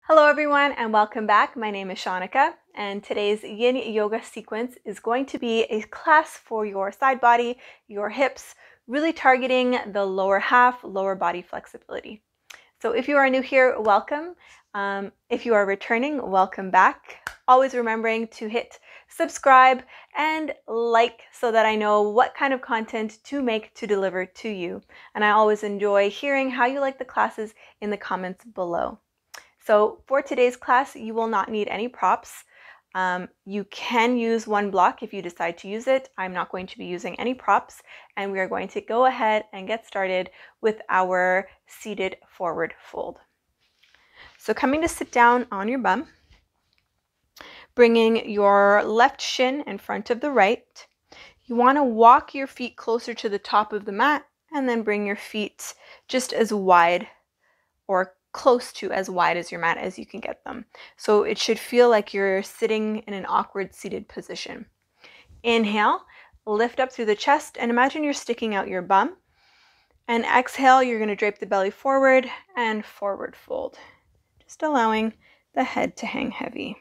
Hello everyone and welcome back. My name is Shaunneka and today's Yin Yoga sequence is going to be a class for your side body, your hips, really targeting the lower half, lower body flexibility. So if you are new here, welcome. If you are returning, welcome back. Always remembering to hit subscribe and like so that I know what kind of content to make to deliver to you. And I always enjoy hearing how you like the classes in the comments below. So for today's class, you will not need any props. You can use one block if you decide to use it. I'm not going to be using any props, and we are going to go ahead and get started with our seated forward fold. So coming to sit down on your bum, bringing your left shin in front of the right. You want to walk your feet closer to the top of the mat and then bring your feet just as wide or close to as wide as your mat as you can get them. So it should feel like you're sitting in an awkward seated position. Inhale, lift up through the chest and imagine you're sticking out your bum. And exhale, you're going to drape the belly forward and forward fold, just allowing the head to hang heavy.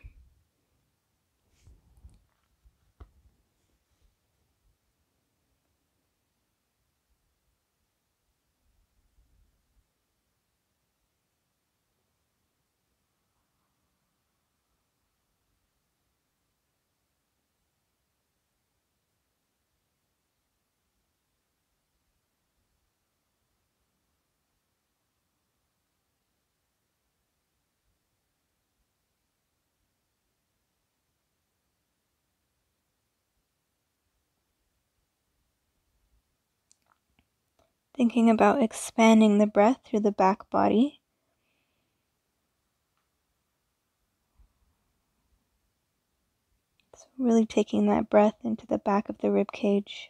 Thinking about expanding the breath through the back body. So really taking that breath into the back of the rib cage.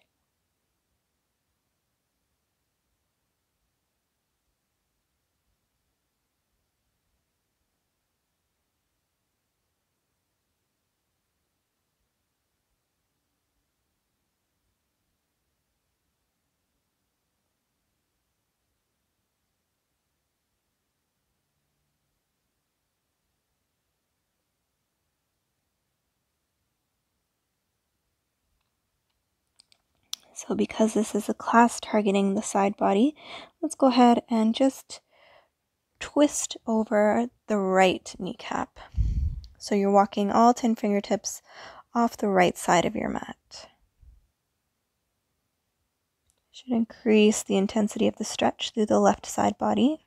So because this is a class targeting the side body, let's go ahead and just twist over the right kneecap. So you're walking all 10 fingertips off the right side of your mat. Should increase the intensity of the stretch through the left side body.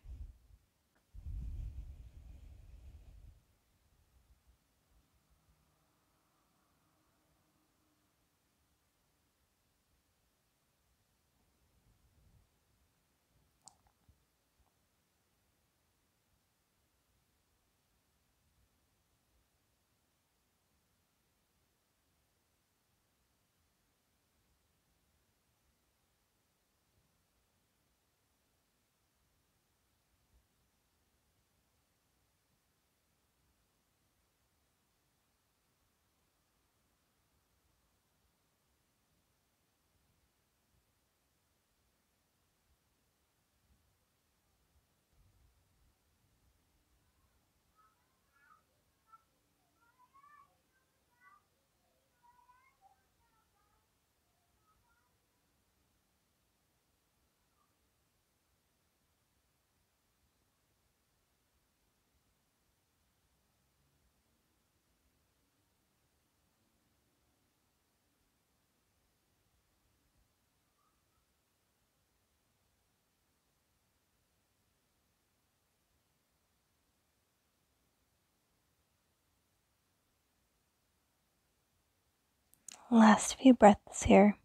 Last few breaths here.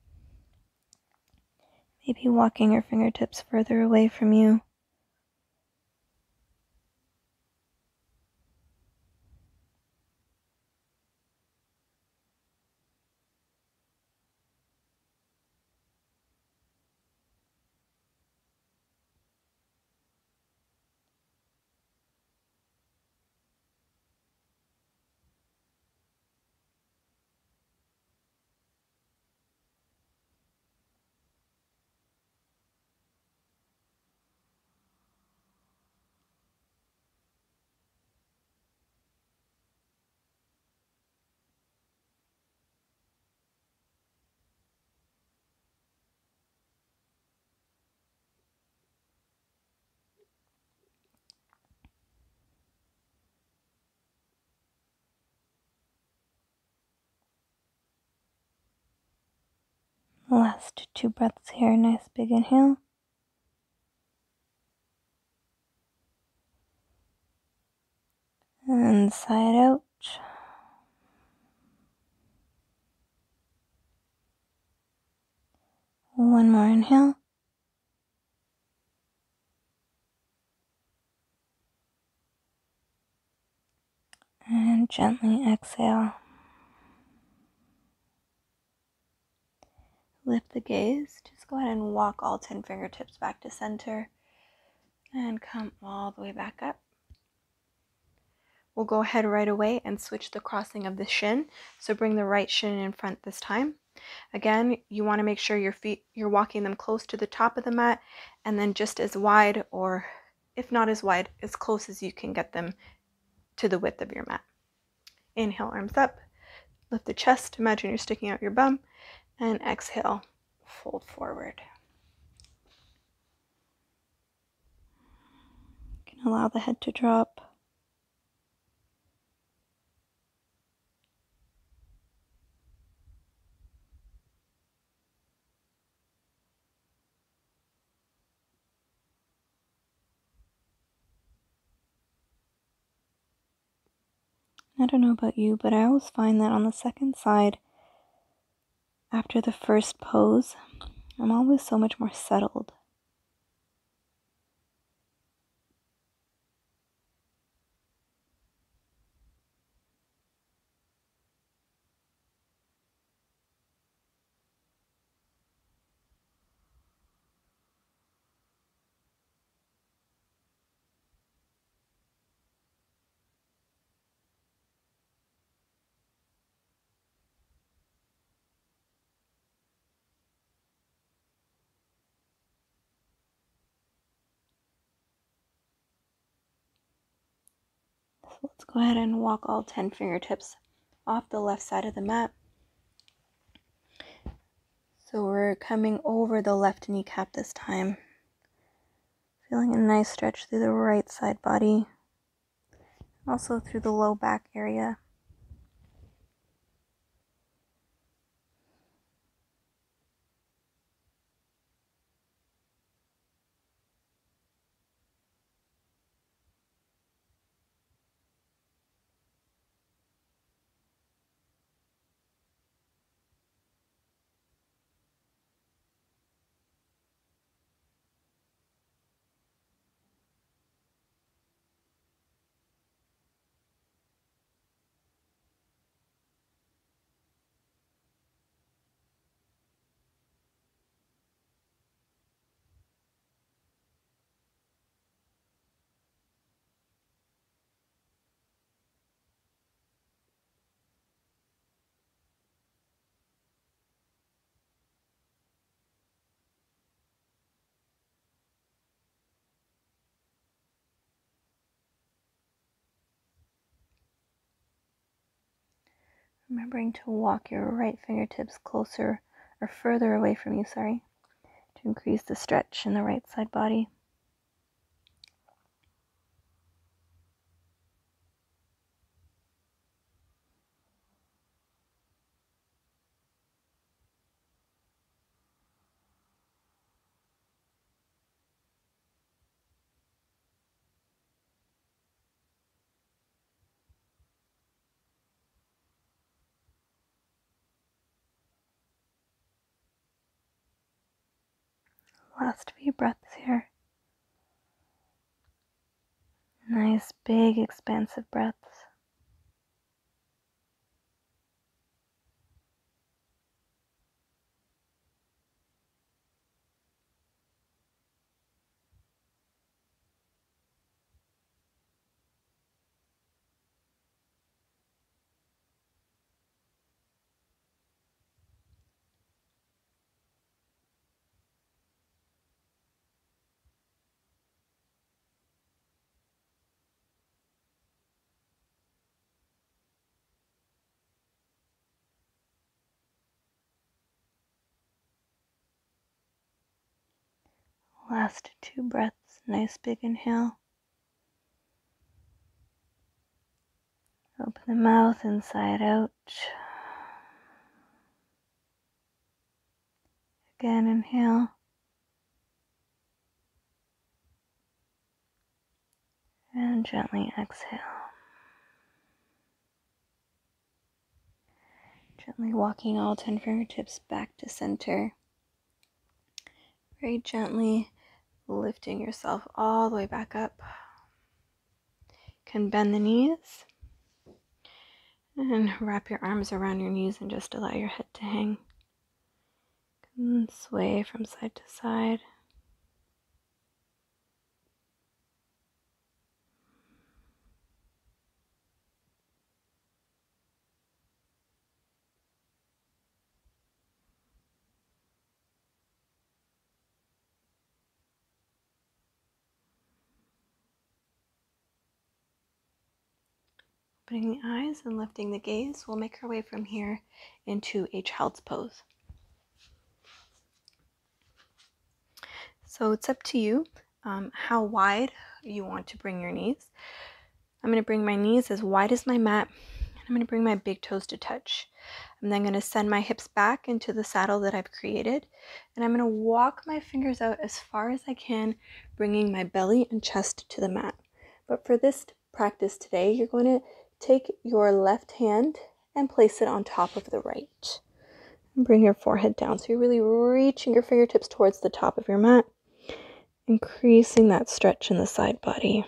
Maybe walking your fingertips further away from you. Last 2 breaths here. Nice big inhale. And sigh it out. One more inhale. And gently exhale. Lift the gaze. Just go ahead and walk all 10 fingertips back to center. And come all the way back up. We'll go ahead right away and switch the crossing of the shin. So bring the right shin in front this time. Again, you want to make sure your feet, you're walking them close to the top of the mat, and then just as wide, or if not as wide, as close as you can get them to the width of your mat. Inhale, arms up, lift the chest, imagine you're sticking out your bum, and exhale, fold forward. You can allow the head to drop. I don't know about you, but I always find that on the second side, after the first pose, I'm always so much more settled. So let's go ahead and walk all 10 fingertips off the left side of the mat. So we're coming over the left kneecap this time. Feeling a nice stretch through the right side body, also through the low back area. Remembering to walk your right fingertips closer or further away from you, to increase the stretch in the right side body. Last few breaths here. Nice, big, expansive breaths. Last 2 breaths. Nice big inhale. Open the mouth and sigh it out. Again, inhale. And gently exhale. Gently walking all 10 fingertips back to center. Very gently lifting yourself all the way back up. You can bend the knees and wrap your arms around your knees and just allow your head to hang. And sway from side to side. Opening the eyes and lifting the gaze, we'll make our way from here into a child's pose. So it's up to you how wide you want to bring your knees. I'm going to bring my knees as wide as my mat, and I'm going to bring my big toes to touch. I'm then going to send my hips back into the saddle that I've created, and I'm going to walk my fingers out as far as I can, bringing my belly and chest to the mat. But for this practice today, you're going to take your left hand and place it on top of the right. And bring your forehead down. So you're really reaching your fingertips towards the top of your mat, increasing that stretch in the side body.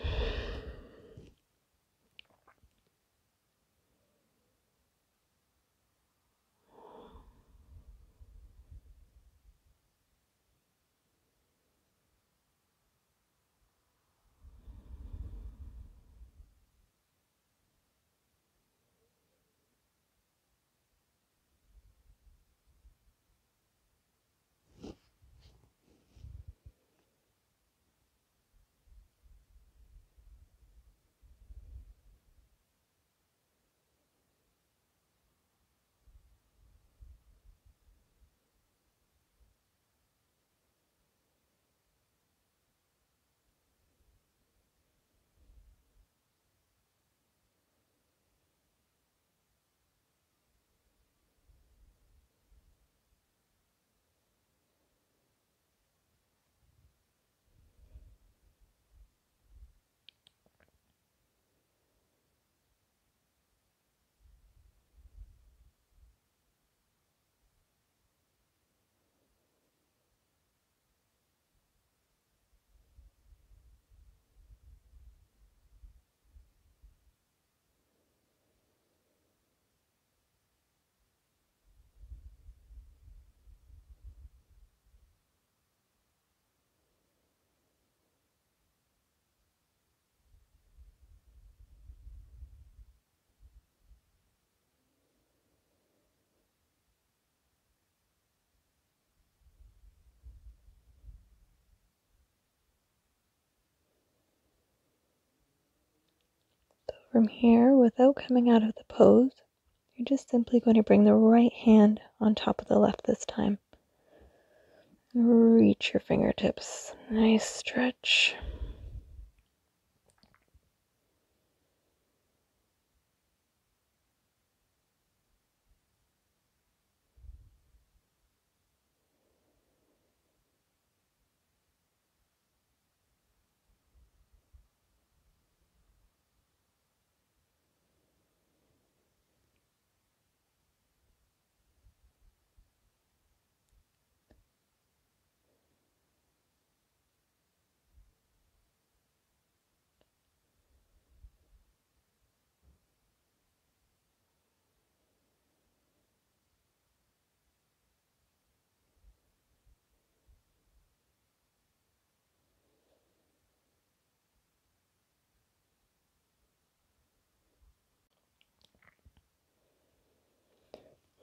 From here, without coming out of the pose, you're just simply going to bring the right hand on top of the left this time. Reach your fingertips. Nice stretch.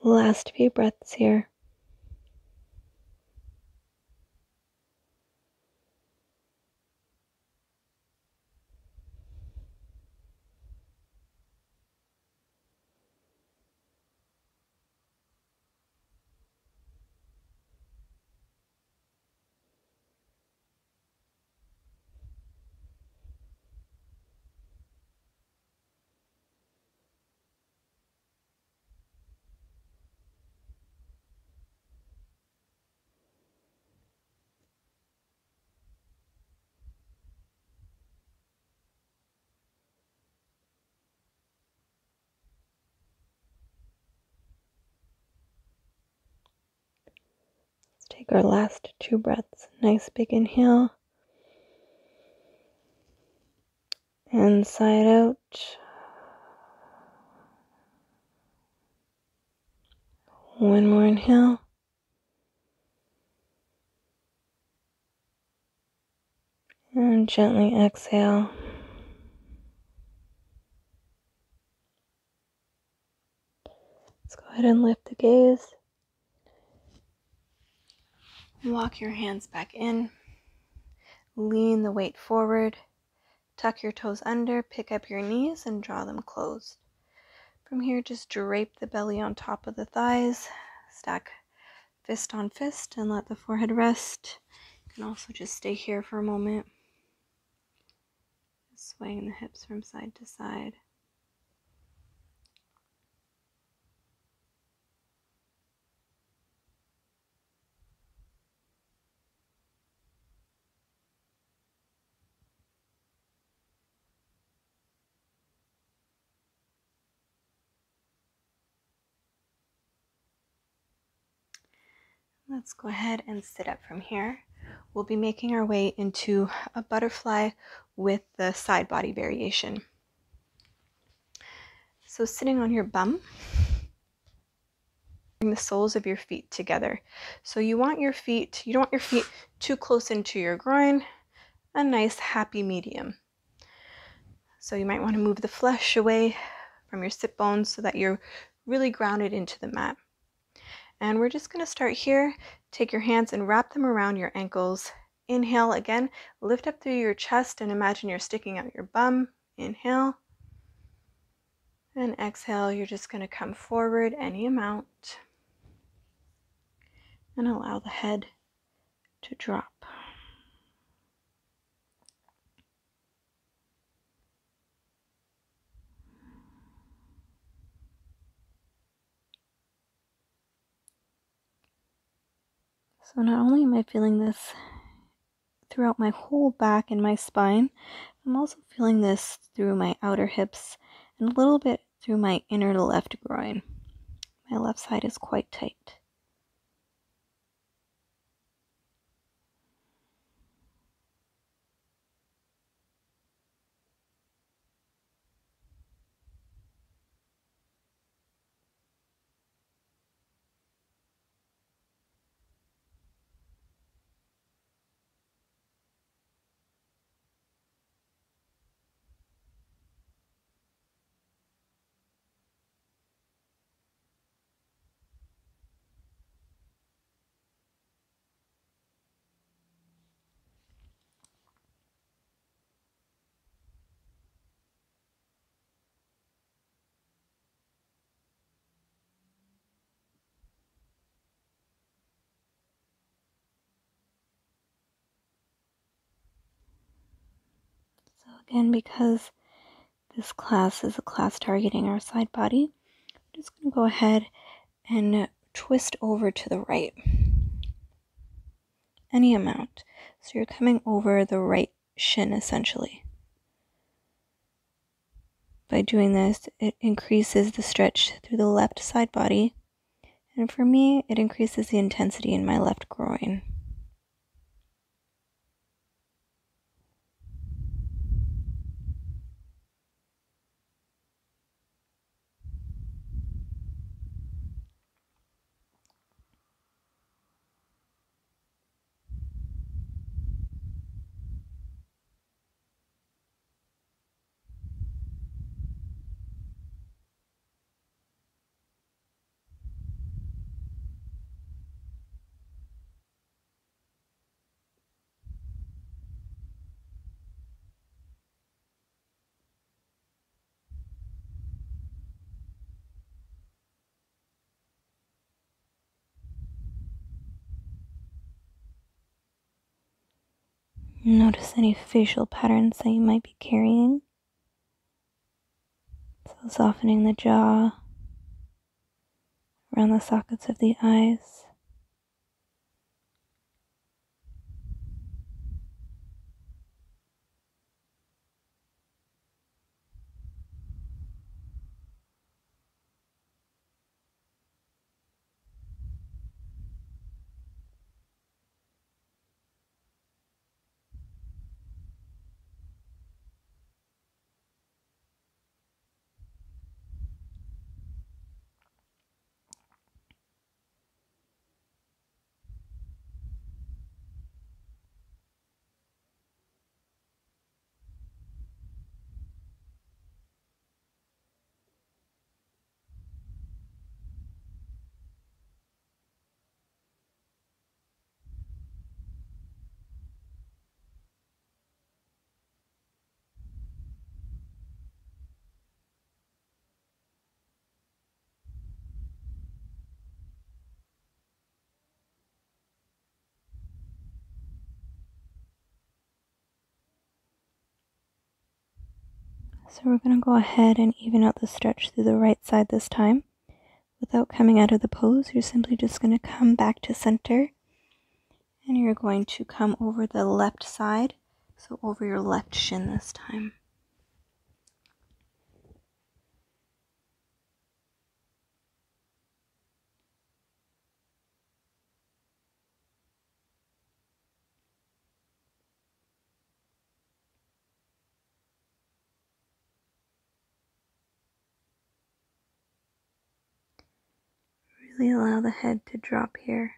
Last few breaths here. take our last 2 breaths. Nice big inhale. And sigh it out. One more inhale. And gently exhale. Let's go ahead and lift the gaze. Walk your hands back in. Lean the weight forward. Tuck your toes under, pick up your knees, and draw them closed. From here, just drape the belly on top of the thighs. Stack fist on fist and let the forehead rest. You can also just stay here for a moment. Swaying the hips from side to side. Let's go ahead and sit up from here. We'll be making our way into a butterfly with the side body variation. So sitting on your bum, bring the soles of your feet together. So you don't want your feet too close into your groin, a nice happy medium. So you might want to move the flesh away from your sit bones so that you're really grounded into the mat. And we're just going to start here. Take your hands and wrap them around your ankles. Inhale again, lift up through your chest and imagine you're sticking out your bum. Inhale. And exhale, you're just going to come forward any amount and allow the head to drop. So not only am I feeling this throughout my whole back and my spine, I'm also feeling this through my outer hips and a little bit through my inner left groin. My left side is quite tight. So again, because this class is a class targeting our side body, I'm just going to go ahead and twist over to the right. Any amount. So you're coming over the right shin essentially. By doing this, it increases the stretch through the left side body. And for me, it increases the intensity in my left groin. Notice any facial patterns that you might be carrying. So softening the jaw, around the sockets of the eyes. So we're going to go ahead and even out the stretch through the right side this time. Without coming out of the pose, you're simply just going to come back to center. And you're going to come over the left side, so over your left shin this time. Really allow the head to drop here.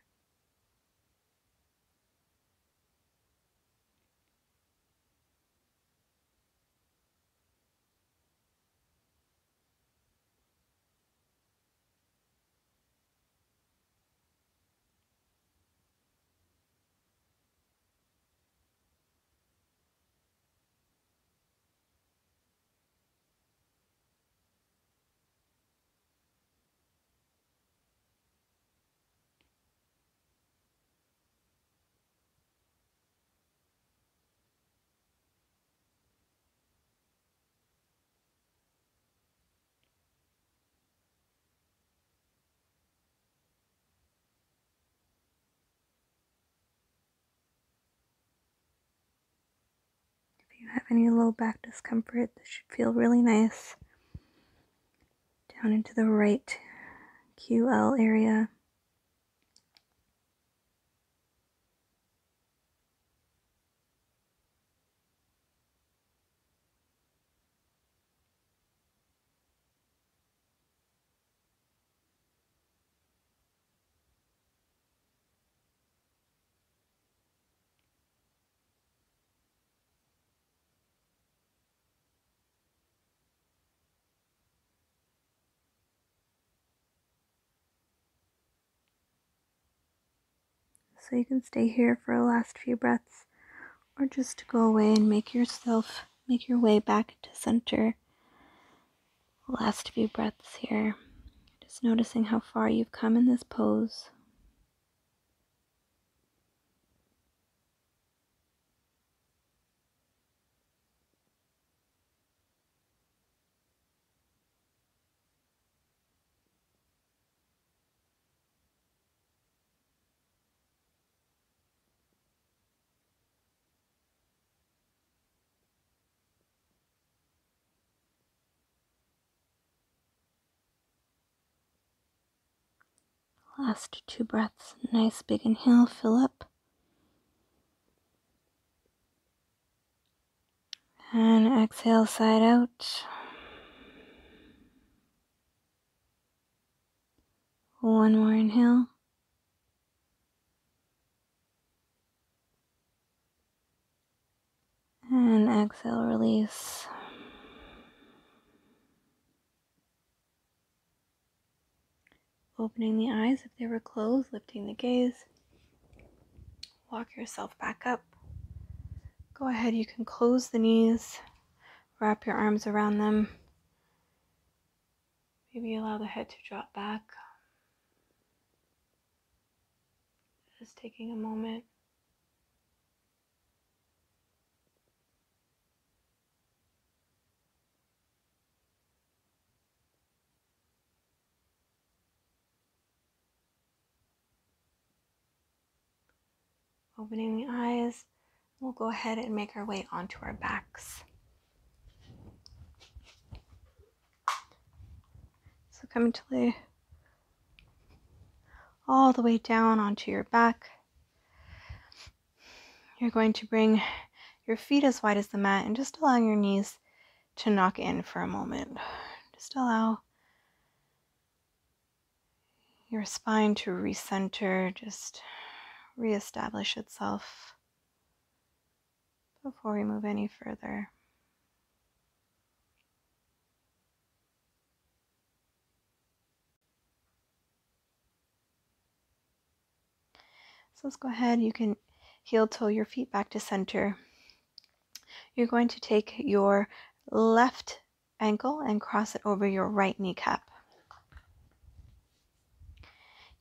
If you have any low back discomfort, this should feel really nice. Down into the right QL area. So you can stay here for the last few breaths, or just go away and make your way back to center. Last few breaths here. Just noticing how far you've come in this pose. Last 2 breaths. Nice big inhale, fill up. And exhale, side out. One more inhale. And exhale, release. Opening the eyes if they were closed, lifting the gaze. Walk yourself back up. Go ahead, you can close the knees, wrap your arms around them. Maybe allow the head to drop back. Just taking a moment. Opening the eyes. We'll go ahead and make our way onto our backs. So coming to all the way down onto your back. You're going to bring your feet as wide as the mat and just allowing your knees to knock in for a moment. Just allow your spine to recenter, just reestablish itself before we move any further. So let's go ahead. You can heel toe your feet back to center. You're going to take your left ankle and cross it over your right kneecap.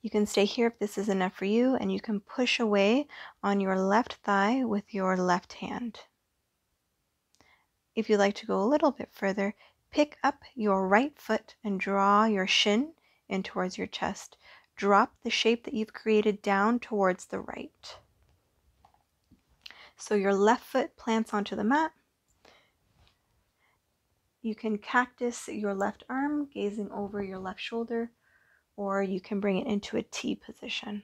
You can stay here if this is enough for you, and you can push away on your left thigh with your left hand. If you'd like to go a little bit further, pick up your right foot and draw your shin in towards your chest. Drop the shape that you've created down towards the right. So your left foot plants onto the mat. You can cactus your left arm, gazing over your left shoulder, or you can bring it into a T position.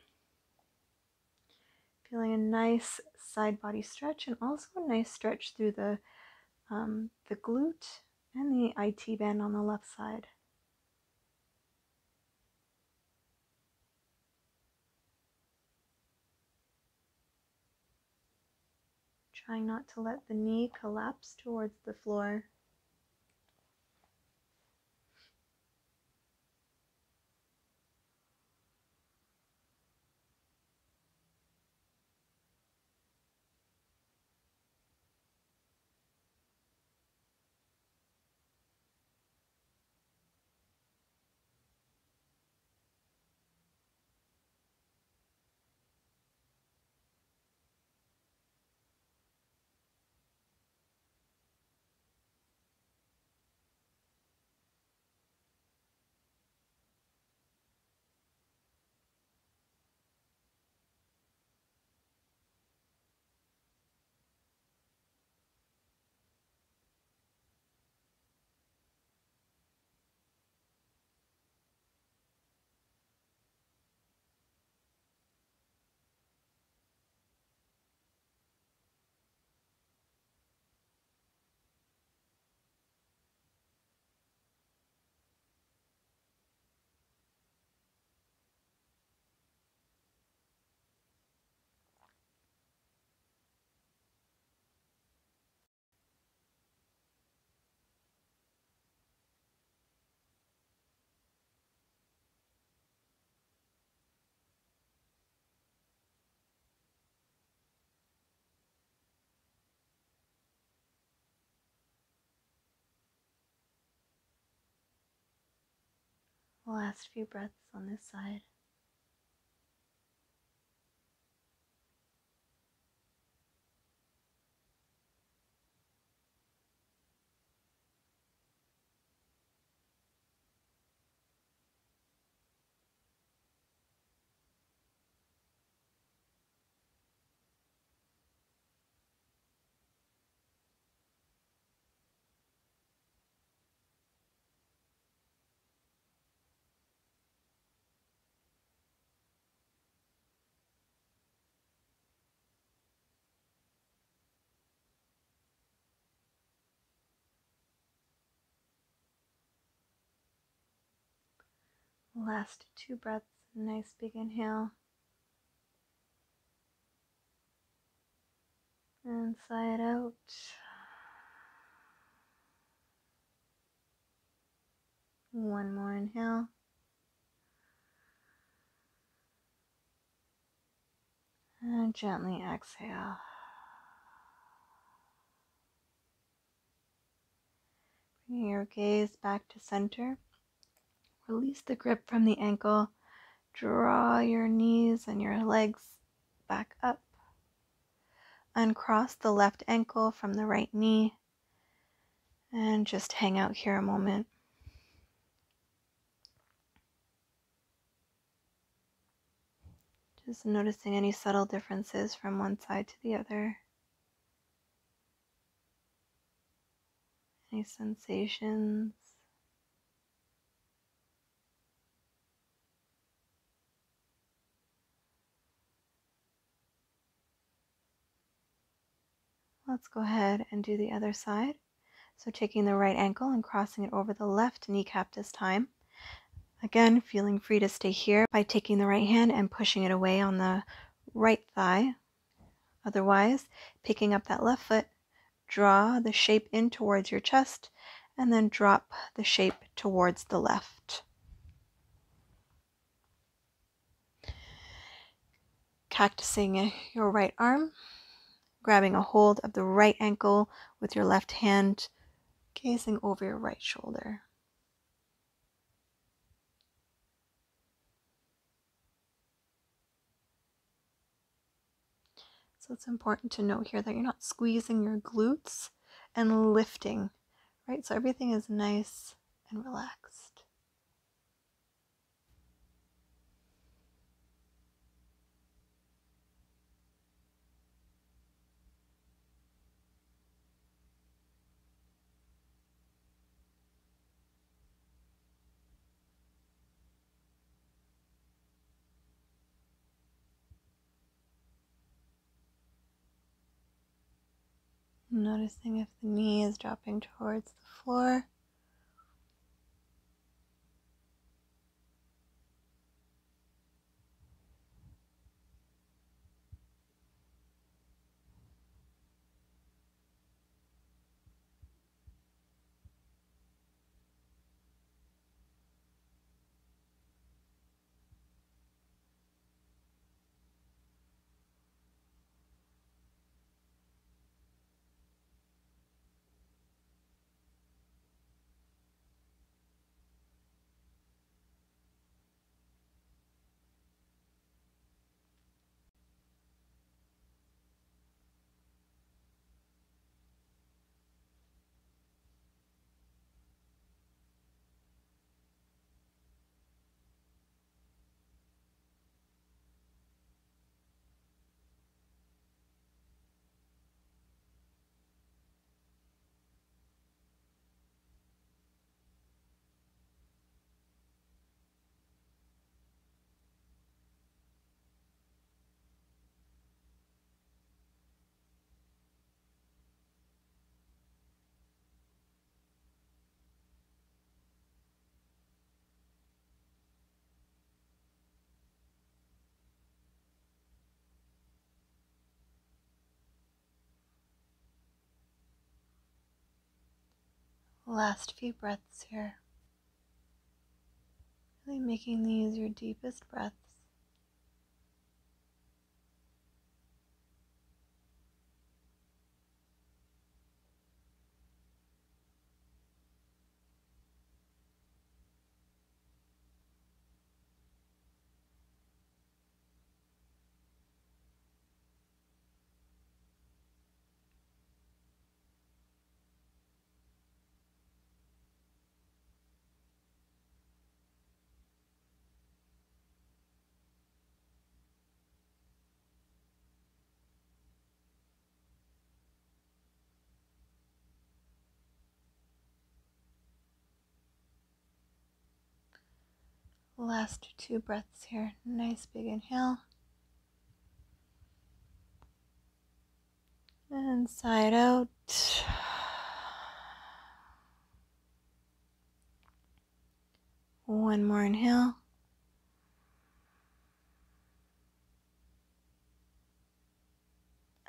Feeling a nice side body stretch, and also a nice stretch through the glute and the IT band on the left side. Trying not to let the knee collapse towards the floor. Last few breaths on this side. Last 2 breaths, nice big inhale. And sigh it out. One more inhale. And gently exhale. Bring your gaze back to center. Release the grip from the ankle. Draw your knees and your legs back up. Uncross the left ankle from the right knee. And just hang out here a moment. Just noticing any subtle differences from one side to the other. Any sensations? Let's go ahead and do the other side. So taking the right ankle and crossing it over the left kneecap this time. Again, feeling free to stay here by taking the right hand and pushing it away on the right thigh. Otherwise, picking up that left foot, draw the shape in towards your chest, and then drop the shape towards the left. Cactusing your right arm, grabbing a hold of the right ankle with your left hand, gazing over your right shoulder. So it's important to note here that you're not squeezing your glutes and lifting, right? So everything is nice and relaxed. Noticing if the knee is dropping towards the floor. Last few breaths here. Really making these your deepest breaths. Last two breaths here. Nice big inhale. And side out. One more inhale.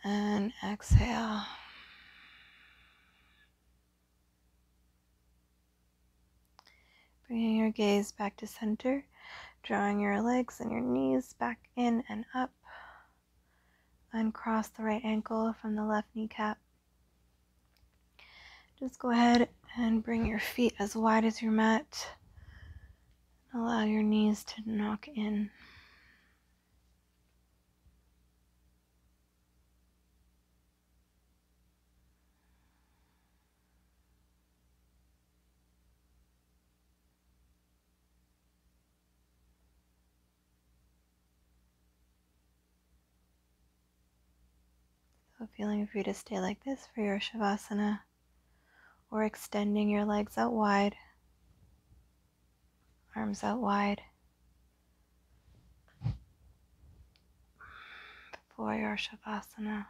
And exhale. Bringing your gaze back to center, drawing your legs and your knees back in and up. Uncross the right ankle from the left kneecap. Just go ahead and bring your feet as wide as your mat. Allow your knees to knock in. So feeling free to stay like this for your Shavasana, or extending your legs out wide, arms out wide for your Shavasana.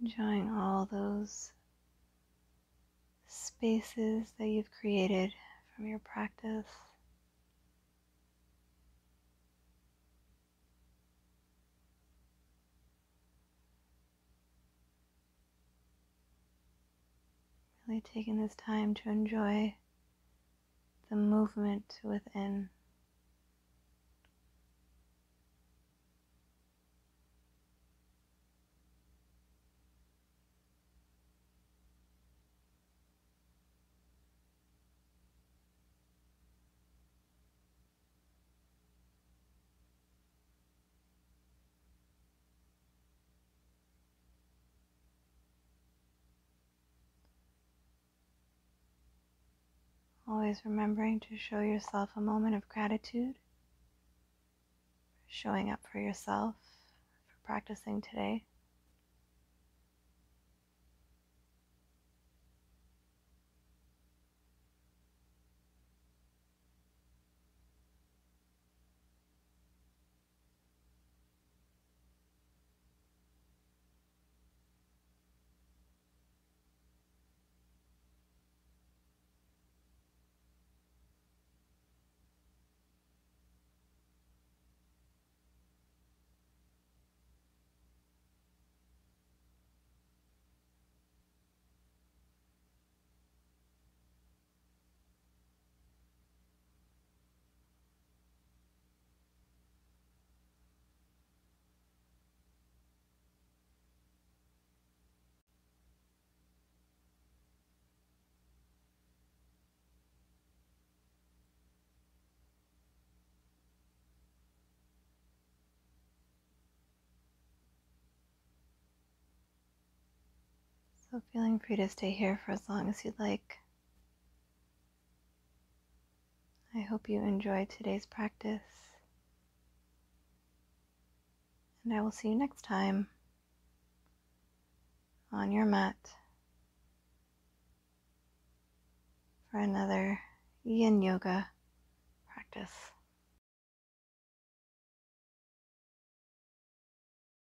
Enjoying all those spaces that you've created from your practice. Really taking this time to enjoy the movement within. Always remembering to show yourself a moment of gratitude for showing up for yourself, for practicing today. So feeling free to stay here for as long as you'd like. I hope you enjoyed today's practice, and I will see you next time on your mat for another Yin Yoga practice.